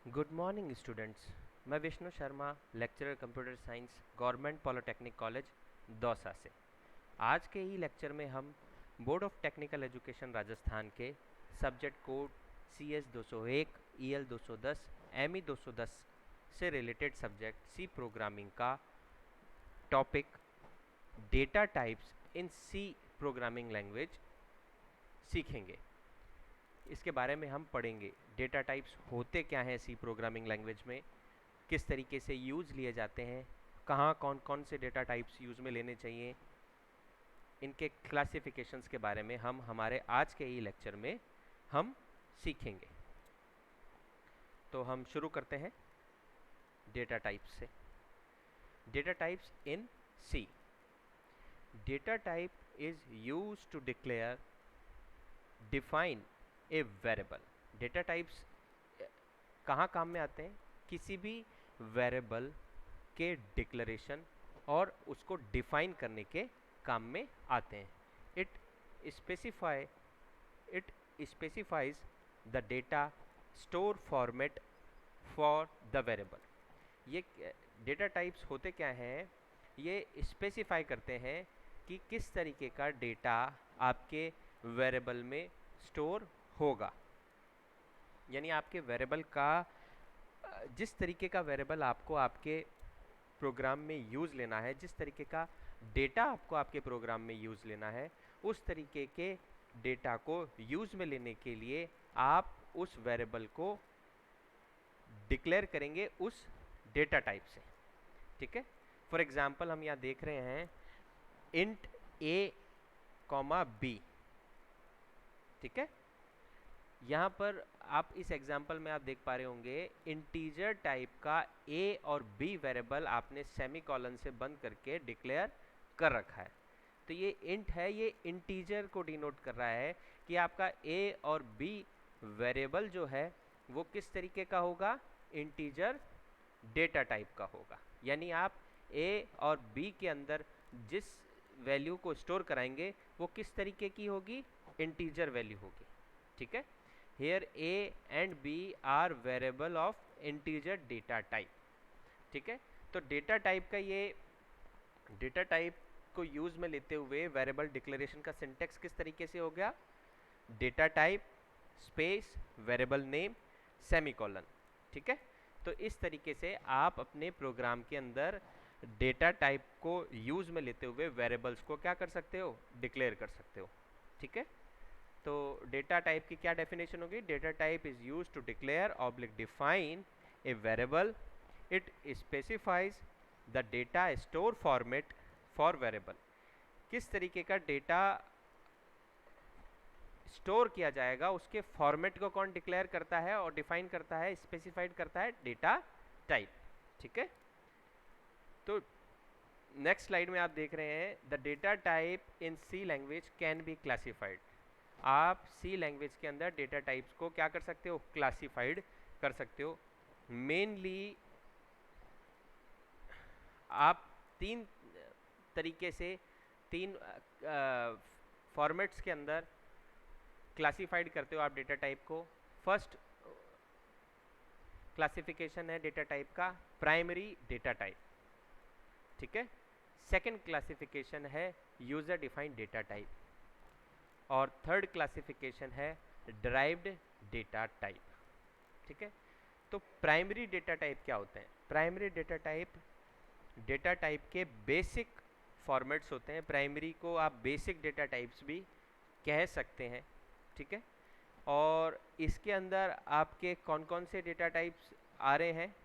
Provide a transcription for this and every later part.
Good morning students. मैं Vishnu Sharma, lecturer computer science, government polytechnic college Dausa से। आज के ही लेक्चर में हम board of technical education Rajasthan के subject code CS 201, EL 210, ME 210 से रिलेटेड सब्जेक्ट सी प्रोग्रामिंग का topic data types in C programming language सीखेंगे। इसके बारे में हम पढ़ेंगे डेटा टाइप्स होते क्या हैं सी प्रोग्रामिंग लैंग्वेज में, किस तरीके से यूज़ लिए जाते हैं, कहाँ कौन कौन से डेटा टाइप्स यूज़ में लेने चाहिए, इनके क्लासिफिकेशंस के बारे में हम हमारे आज के ही लेक्चर में हम सीखेंगे। तो हम शुरू करते हैं डेटा टाइप्स से। Data types in C. Data type is use to declare define a variable. Data types कहाँ काम में आते हैं? किसी भी वेरिएबल के डिक्लेरेशन और उसको डिफाइन करने के काम में आते हैं। It specifies the data store format for the variable. ये डेटा टाइप्स होते क्या हैं? ये स्पेसिफाई करते हैं कि किस तरीके का डेटा आपके वेरिएबल में स्टोर होगा। यानी आपके वेरिएबल का जिस तरीके का वेरिएबल आपको आपके प्रोग्राम में यूज़ लेना है, जिस तरीके का डेटा आपको आपके प्रोग्राम में यूज़ लेना है, उस तरीके के डेटा को यूज़ में लेने के लिए आप उस वेरिएबल को डिक्लेयर करेंगे उस डेटा टाइप से। ठीक है। फॉर एग्जांपल हम यहाँ देख रहे हैं इंट a, b। ठीक है। यहाँ पर आप इस एग्जाम्पल में आप देख पा रहे होंगे इंटीजर टाइप का a और b वेरिएबल आपने सेमीकोलन से बंद करके डिक्लेयर कर रखा है। तो ये इंट है, ये इंटीजर को डिनोट कर रहा है कि आपका a और b वेरिएबल जो है वो किस तरीके का होगा? इंटीजर डेटा टाइप का होगा। यानी आप a और b के अंदर जिस वैल्यू को स्टोर कराएंगे वो किस तरीके की होगी? इंटीजर वैल्यू होगी। ठीक है। Here a and b are variable of integer data type। ठीक है। तो डेटा टाइप का ये डेटा टाइप को यूज में लेते हुए वेरिएबल डिक्लेरेशन का सिंटेक्स किस तरीके से हो गया? Data type space variable name semicolon. ठीक है। तो इस तरीके से आप अपने प्रोग्राम के अंदर डेटा टाइप को यूज में लेते हुए वेरिएबल्स को क्या कर सकते हो? डिक्लेयर कर सकते हो। ठीक है। तो डेटा टाइप की क्या डेफिनेशन होगी? Data type is use to declare oblique define a variable. It specifies the data store format for variable. किस तरीके का डेटा स्टोर किया जाएगा उसके फॉर्मेट को कौन डिक्लेयर करता है और डिफाइन करता है, स्पेसिफाइड करता है? Data type. ठीक है। तो नेक्स्ट स्लाइड में आप देख रहे हैं the data type in C language can be classified. आप सी लैंग्वेज के अंदर डेटा टाइप्स को क्या कर सकते हो? क्लासिफाइड कर सकते हो। मेनली आप तीन तरीके से, तीन फॉर्मेट्स के अंदर क्लासिफाइड करते हो आप डेटा टाइप को। फर्स्ट क्लासिफिकेशन है डेटा टाइप का प्राइमरी डेटा टाइप। ठीक है। सेकंड क्लासिफिकेशन है यूजर डिफाइंड डेटा टाइप और थर्ड क्लासिफिकेशन है डिराइव्ड डेटा टाइप। ठीक है। तो प्राइमरी डेटा टाइप क्या होते हैं? प्राइमरी डेटा टाइप के बेसिक फॉर्मेट्स होते हैं। प्राइमरी को आप बेसिक डेटा टाइप्स भी कह सकते हैं। ठीक है। और इसके अंदर आपके कौन कौन से डेटा टाइप्स आ रहे हैं?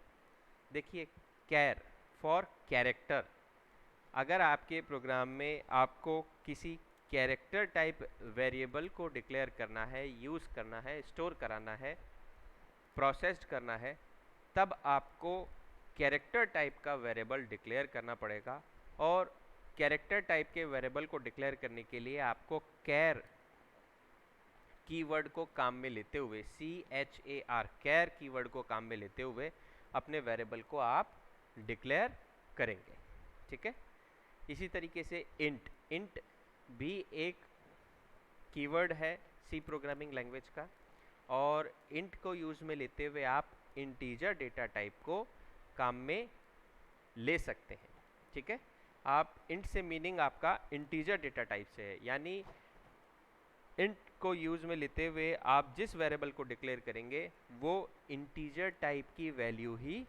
देखिए, कैर फॉर कैरेक्टर। अगर आपके प्रोग्राम में आपको किसी कैरेक्टर टाइप वेरिएबल को डिक्लेयर करना है, यूज़ करना है, स्टोर कराना है, प्रोसेस्ड करना है, तब आपको कैरेक्टर टाइप का वेरिएबल डिक्लेयर करना पड़ेगा। और कैरेक्टर टाइप के वेरिएबल को डिक्लेयर करने के लिए आपको कैर कीवर्ड को काम में लेते हुए, CHAR कैर कीवर्ड को काम में लेते हुए अपने वेरिएबल को आप डिक्लेयर करेंगे। ठीक है। इसी तरीके से इंट भी एक कीवर्ड है सी प्रोग्रामिंग लैंग्वेज का, और इंट को यूज में लेते हुए आप इंटीजर डेटा टाइप को काम में ले सकते हैं। ठीक है, आप इंट से मीनिंग आपका इंटीजर डेटा टाइप से है, यानी इंट को यूज में लेते हुए आप जिस वेरिएबल को डिक्लेयर करेंगे वो इंटीजर टाइप की वैल्यू ही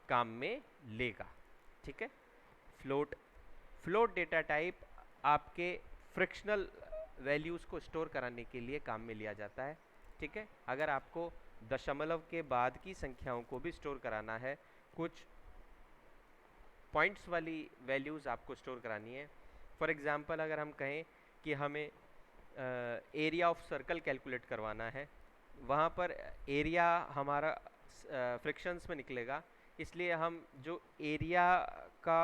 काम में लेगा। ठीक है, फ्लोट डेटा टाइप आपके फ्रिक्शनल वैल्यूज़ को स्टोर कराने के लिए काम में लिया जाता है। ठीक है, अगर आपको दशमलव के बाद की संख्याओं को भी स्टोर कराना है, कुछ पॉइंट्स वाली वैल्यूज़ आपको स्टोर करानी है। फॉर एग्जांपल अगर हम कहें कि हमें एरिया ऑफ सर्कल कैलकुलेट करवाना है, वहाँ पर एरिया हमारा फ्रिक्शंस में निकलेगा, इसलिए हम जो एरिया का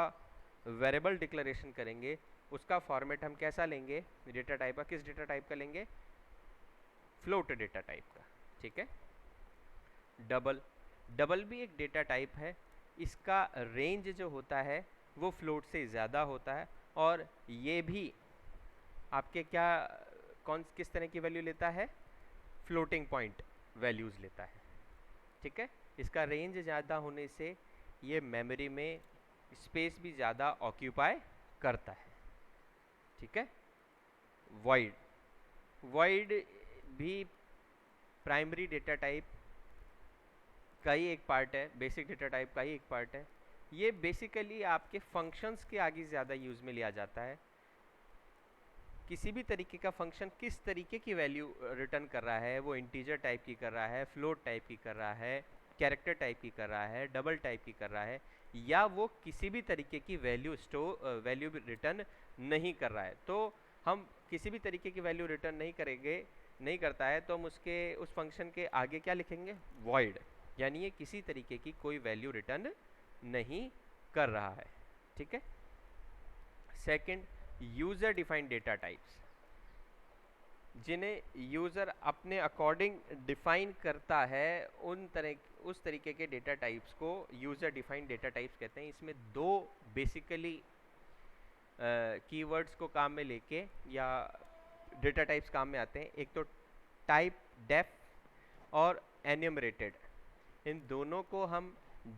वेरिएबल डिक्लेरेशन करेंगे उसका फॉर्मेट हम कैसा लेंगे, डेटा टाइप का, किस डेटा टाइप का लेंगे, फ्लोट डेटा टाइप का। ठीक है, डबल भी एक डेटा टाइप है, इसका रेंज जो होता है वो फ्लोट से ज़्यादा होता है, और ये भी आपके किस तरह की वैल्यू लेता है, फ्लोटिंग पॉइंट वैल्यूज़ लेता है। ठीक है, इसका रेंज ज़्यादा होने से ये मेमोरी में स्पेस भी ज़्यादा ऑक्यूपाई करता है। ठीक है, वॉइड भी प्राइमरी डेटा टाइप का ही एक पार्ट है, बेसिक डेटा टाइप का ही एक पार्ट है। ये बेसिकली आपके फंक्शंस के आगे ज़्यादा यूज़ में लिया जाता है। किसी भी तरीके का फंक्शन किस तरीके की वैल्यू रिटर्न कर रहा है, वो इंटीजर टाइप की कर रहा है, फ्लोट टाइप की कर रहा है, कैरेक्टर टाइप की कर रहा है, डबल टाइप की कर रहा है, या वो किसी भी तरीके की वैल्यू रिटर्न नहीं कर रहा है, तो हम किसी भी तरीके की वैल्यू रिटर्न नहीं करता है तो हम उस फंक्शन के आगे क्या लिखेंगे, वॉइड, यानी ये किसी तरीके की कोई वैल्यू रिटर्न नहीं कर रहा है। ठीक है, second, user defined data types, जिन्हें यूज़र अपने अकॉर्डिंग डिफाइन करता है, उस तरीके के डेटा टाइप्स को यूज़र डिफाइंड डेटा टाइप्स कहते हैं। इसमें दो बेसिकली कीवर्ड्स को काम में लेके या डेटा टाइप्स काम में आते हैं, एक तो टाइप डेफ और एन्यूमरेटेड। इन दोनों को हम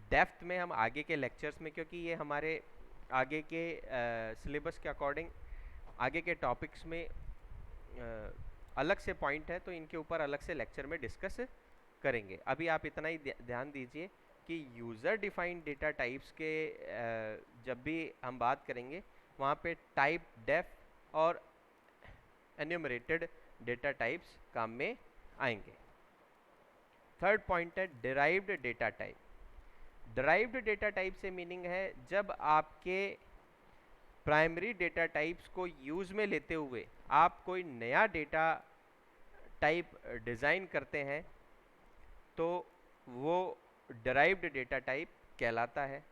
डेप्थ में हम आगे के लेक्चर्स में, क्योंकि ये हमारे आगे के सिलेबस के अकॉर्डिंग आगे के टॉपिक्स में अलग से पॉइंट है, तो इनके ऊपर अलग से लेक्चर में डिस्कस करेंगे। अभी आप इतना ही ध्यान दीजिए कि यूज़र डिफाइंड डेटा टाइप्स के जब भी हम बात करेंगे वहाँ पे टाइप डेफ और एन्यूमरेटेड डेटा टाइप्स काम में आएंगे। थर्ड पॉइंट है derived data type. Derived data type से मीनिंग है जब आपके प्राइमरी डेटा टाइप्स को यूज़ में लेते हुए आप कोई नया डेटा टाइप डिज़ाइन करते हैं तो वो डिराइव्ड डेटा टाइप कहलाता है।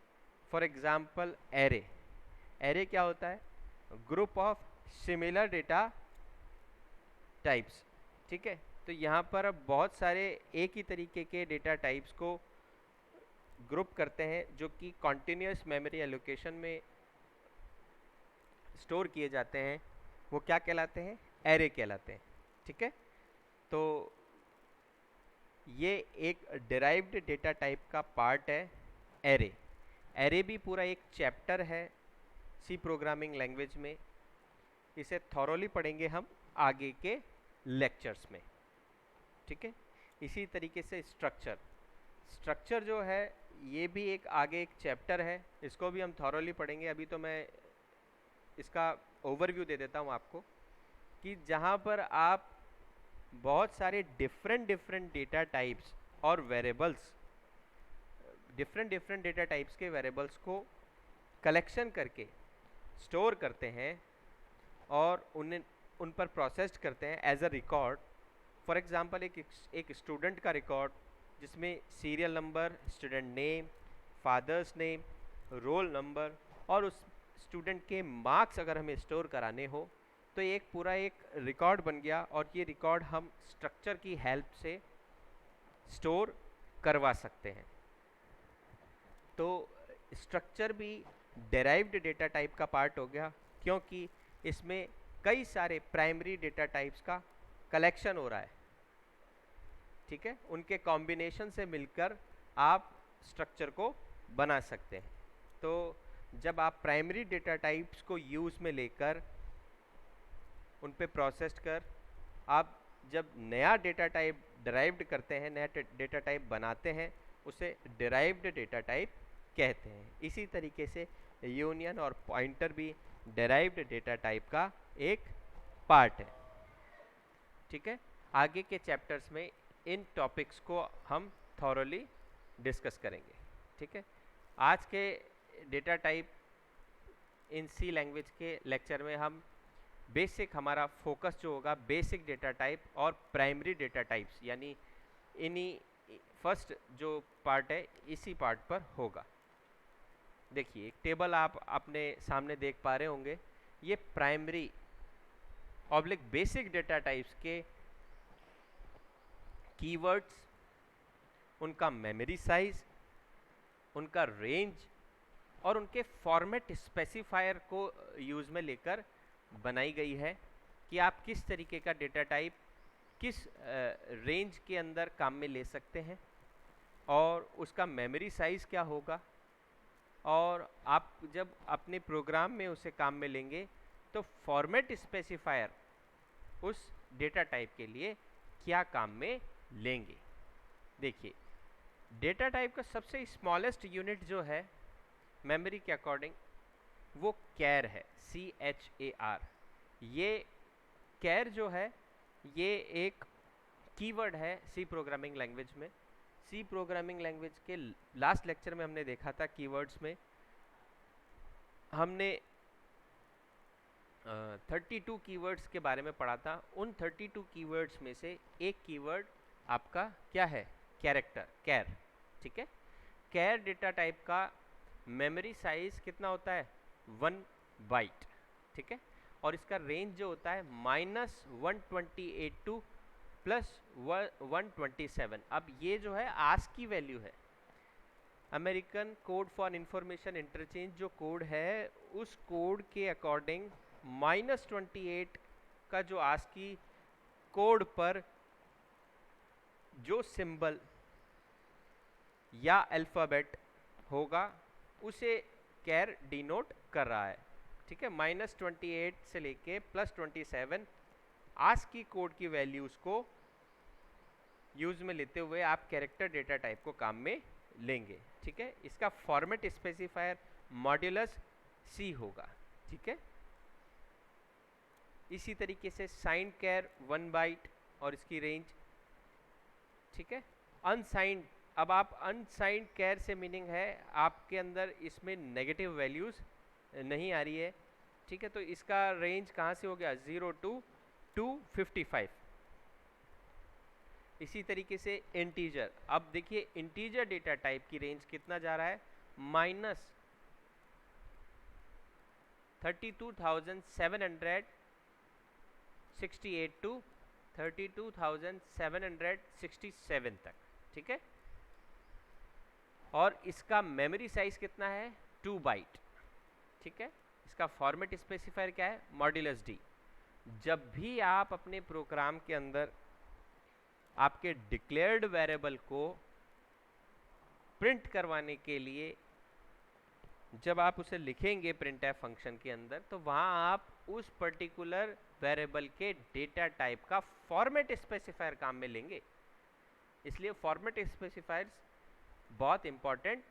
फॉर एग्जांपल एरे क्या होता है, group of similar data types. ठीक है, तो यहाँ पर अब बहुत सारे एक ही तरीके के डेटा टाइप्स को ग्रुप करते हैं जो कि कॉन्टिन्यूस मेमोरी एलोकेशन में स्टोर किए जाते हैं, वो क्या कहलाते हैं, एरे कहलाते हैं। ठीक है, तो ये एक डिराइव्ड डेटा टाइप का पार्ट है एरे भी पूरा एक चैप्टर है सी प्रोग्रामिंग लैंग्वेज में, इसे थॉरोली पढ़ेंगे हम आगे के लेक्चर्स में। ठीक है, इसी तरीके से स्ट्रक्चर जो है ये भी एक आगे एक चैप्टर है, इसको भी हम थॉरोली पढ़ेंगे। अभी तो मैं इसका ओवरव्यू दे देता हूँ आपको कि जहाँ पर आप बहुत सारे डिफरेंट डेटा टाइप्स और वेरिएबल्स, डिफरेंट डेटा टाइप्स के वेरिएबल्स को कलेक्शन करके स्टोर करते हैं और उन पर प्रोसेस्ड करते हैं as a record. For example एक स्टूडेंट का रिकॉर्ड जिसमें serial number, student name, father's name, roll number और उस स्टूडेंट के मार्क्स अगर हमें स्टोर कराने हो तो एक पूरा एक रिकॉर्ड बन गया, और ये रिकॉर्ड हम स्ट्रक्चर की हेल्प से स्टोर करवा सकते हैं। तो स्ट्रक्चर भी डेराइव्ड डेटा टाइप का पार्ट हो गया, क्योंकि इसमें कई सारे प्राइमरी डेटा टाइप्स का कलेक्शन हो रहा है। ठीक है, उनके कॉम्बिनेशन से मिलकर आप स्ट्रक्चर को बना सकते हैं। तो जब आप प्राइमरी डेटा टाइप्स को यूज़ में लेकर उन पे प्रोसेस कर आप जब नया डेटा टाइप डिराइव्ड करते हैं, नया डेटा टाइप बनाते हैं, उसे डिराइव्ड डेटा टाइप कहते हैं। इसी तरीके से यूनियन और पॉइंटर भी डिराइव्ड डेटा टाइप का एक पार्ट है। ठीक है, आगे के चैप्टर्स में इन टॉपिक्स को हम थॉरोली डिस्कस करेंगे। ठीक है, आज के data type in C language के लेक्चर में हम बेसिक, हमारा फोकस जो होगा बेसिक डेटा टाइप और प्राइमरी डेटा टाइप्स, यानी इन्हीं फर्स्ट जो पार्ट है इसी पार्ट पर होगा। देखिए एक टेबल आप अपने सामने देख पा रहे होंगे, ये primary oblique basic data types के कीवर्ड्स, उनका मेमोरी साइज, उनका रेंज और उनके फॉर्मेट स्पेसिफायर को यूज़ में लेकर बनाई गई है कि आप किस तरीके का डेटा टाइप किस रेंज के अंदर काम में ले सकते हैं और उसका मेमोरी साइज़ क्या होगा, और आप जब अपने प्रोग्राम में उसे काम में लेंगे तो फॉर्मेट स्पेसिफायर उस डेटा टाइप के लिए क्या काम में लेंगे। देखिए डेटा टाइप का सबसे स्मॉलेस्ट यूनिट जो है मेमोरी के अकॉर्डिंग वो कैर है, CHAR। ये कैर जो है ये एक कीवर्ड है सी प्रोग्रामिंग लैंग्वेज में। सी प्रोग्रामिंग लैंग्वेज के लास्ट लेक्चर में हमने देखा था कीवर्ड्स में हमने 32 कीवर्ड्स के बारे में पढ़ा था। उन 32 कीवर्ड्स में से एक कीवर्ड आपका क्या है, कैरेक्टर, कैर। ठीक है, कैर डेटा टाइप का मेमोरी साइज कितना होता है, 1 बाइट। ठीक है, और इसका रेंज जो होता है -128 टू +127। अब ये जो है आस्क की वैल्यू है, American code for information interchange जो कोड है उस कोड के अकॉर्डिंग -28 का जो आस्क की कोड पर जो सिंबल या अल्फ़ाबेट होगा उसे कैर डिनोट कर रहा है। ठीक है, -28 से लेके +27 आस्क की कोड की वैल्यूज़ को यूज़ में लेते हुए आप कैरेक्टर डेटा टाइप को काम में लेंगे। ठीक है, इसका फॉर्मेट स्पेसिफायर मॉड्यूलस C होगा। ठीक है, इसी तरीके से साइंड कैर 1 बाइट और इसकी रेंज। ठीक है, अनसाइंड, अब आप अनसाइंड कैर से मीनिंग है आपके अंदर इसमें नेगेटिव वैल्यूज़ नहीं आ रही है। ठीक है, तो इसका रेंज कहाँ से हो गया, 0 to 255। इसी तरीके से इंटीजर, अब देखिए इंटीजर डेटा टाइप की रेंज कितना जा रहा है, -32,768 टू 32,767 तक। ठीक है, और इसका मेमोरी साइज कितना है, 2 बाइट। ठीक है, इसका फॉर्मेट स्पेसिफायर क्या है, मॉड्यूलस D। जब भी आप अपने प्रोग्राम के अंदर आपके डिक्लेयर्ड वेरिएबल को प्रिंट करवाने के लिए जब आप उसे लिखेंगे प्रिंटफ फंक्शन के अंदर, तो वहां आप उस पर्टिकुलर वेरिएबल के डेटा टाइप का फॉर्मेट स्पेसिफायर काम में लेंगे। इसलिए फॉर्मेट स्पेसिफायर्स बहुत इंपॉर्टेंट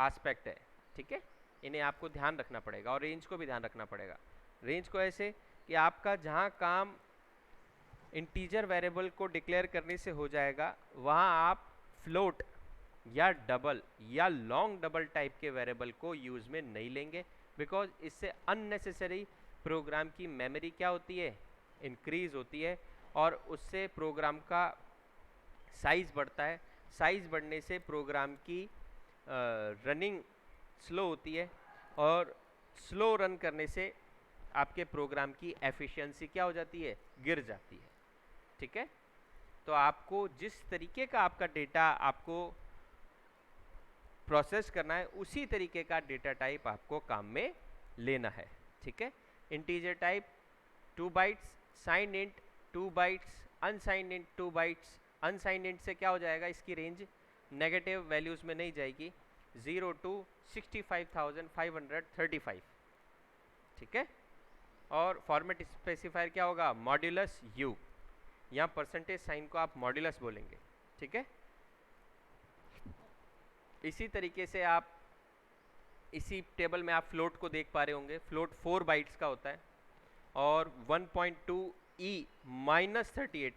एस्पेक्ट है। ठीक है, इन्हें आपको ध्यान रखना पड़ेगा और रेंज को भी ध्यान रखना पड़ेगा। रेंज को ऐसे कि आपका जहां काम इंटीजर वेरिएबल को डिक्लेयर करने से हो जाएगा वहां आप फ्लोट या डबल या लॉन्ग डबल टाइप के वेरिएबल को यूज़ में नहीं लेंगे, बिकॉज इससे अननेसेसरी प्रोग्राम की मेमोरी क्या होती है, इंक्रीज होती है, और उससे प्रोग्राम का साइज़ बढ़ता है। साइज़ बढ़ने से प्रोग्राम की रनिंग स्लो होती है, और स्लो रन करने से आपके प्रोग्राम की एफिशिएंसी क्या हो जाती है, गिर जाती है। ठीक है, तो आपको जिस तरीके का आपका डेटा आपको प्रोसेस करना है उसी तरीके का डेटा टाइप आपको काम में लेना है। ठीक है, integer type 2 bytes, signed int 2 bytes, unsigned int 2 bytes. Unsigned int से क्या हो जाएगा, इसकी रेंज नेगेटिव वैल्यूज़ में नहीं जाएगी, 0 to 65,535, ठीक है। और फॉर्मेट स्पेसिफायर क्या होगा, मॉड्यूलस यू, यहाँ परसेंटेज साइन को आप मॉड्यूलस बोलेंगे, ठीक है। इसी तरीके से आप इसी टेबल में आप फ्लोट को देख पा रहे होंगे, फ्लोट 4 बाइट्स का होता है और 1.2 e -38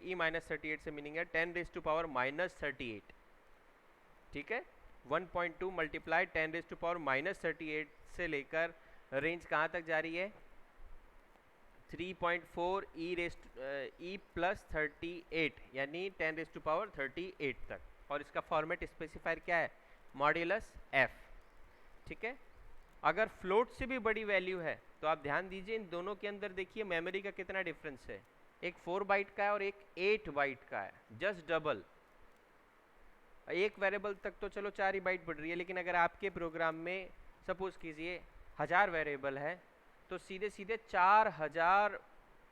e -38 से मीनिंग है 10⁻⁻38, ठीक है। 1.2 मल्टीप्लाई 10⁻⁻38 से लेकर रेंज कहाँ तक जा रही है, 3.4 e प्लस 38 यानी 10⁻38 तक। और इसका फॉर्मेट स्पेसिफायर क्या है, मॉड्यूलस f, ठीक है। अगर फ्लोट से भी बड़ी वैल्यू है तो आप ध्यान दीजिए इन दोनों के अंदर देखिए मेमोरी का कितना डिफरेंस है, एक 4 बाइट का है और एक 8 बाइट का है, जस्ट डबल। एक वेरिएबल तक तो चलो 4 ही बाइट बढ़ रही है, लेकिन अगर आपके प्रोग्राम में सपोज कीजिए 1000 वेरिएबल है तो सीधे सीधे 4000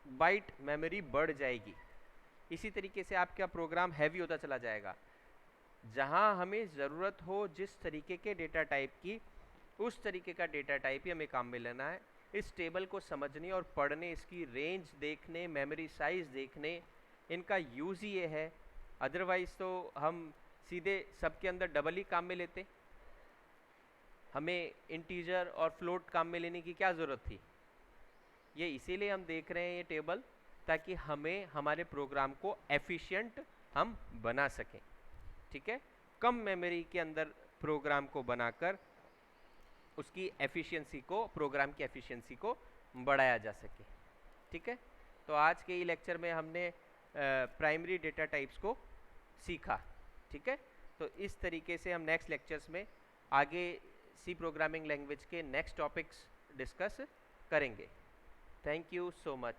बाइट मेमोरी बढ़ जाएगी। इसी तरीके से आपका प्रोग्राम हैवी होता चला जाएगा। जहां हमें ज़रूरत हो जिस तरीके के डेटा टाइप की, उस तरीके का डेटा टाइप ही हमें काम में लेना है। इस टेबल को समझने और पढ़ने, इसकी रेंज देखने, मेमोरी साइज देखने, इनका यूज़ ही ये है। अदरवाइज़ तो हम सीधे सबके अंदर डबल ही काम में लेते, हमें इंटीजर और फ्लोट काम में लेने की क्या ज़रूरत थी। ये इसीलिए हम देख रहे हैं ये टेबल, ताकि हमें हमारे प्रोग्राम को एफिशिएंट हम बना सकें, ठीक है। कम मेमोरी के अंदर प्रोग्राम को बनाकर उसकी एफिशिएंसी को, प्रोग्राम की एफिशिएंसी को बढ़ाया जा सके, ठीक है। तो आज के ही लेक्चर में हमने प्राइमरी डेटा टाइप्स को सीखा, ठीक है। तो इस तरीके से हम नेक्स्ट लेक्चर्स में आगे सी प्रोग्रामिंग लैंग्वेज के नेक्स्ट टॉपिक्स डिस्कस करेंगे। Thank you so much.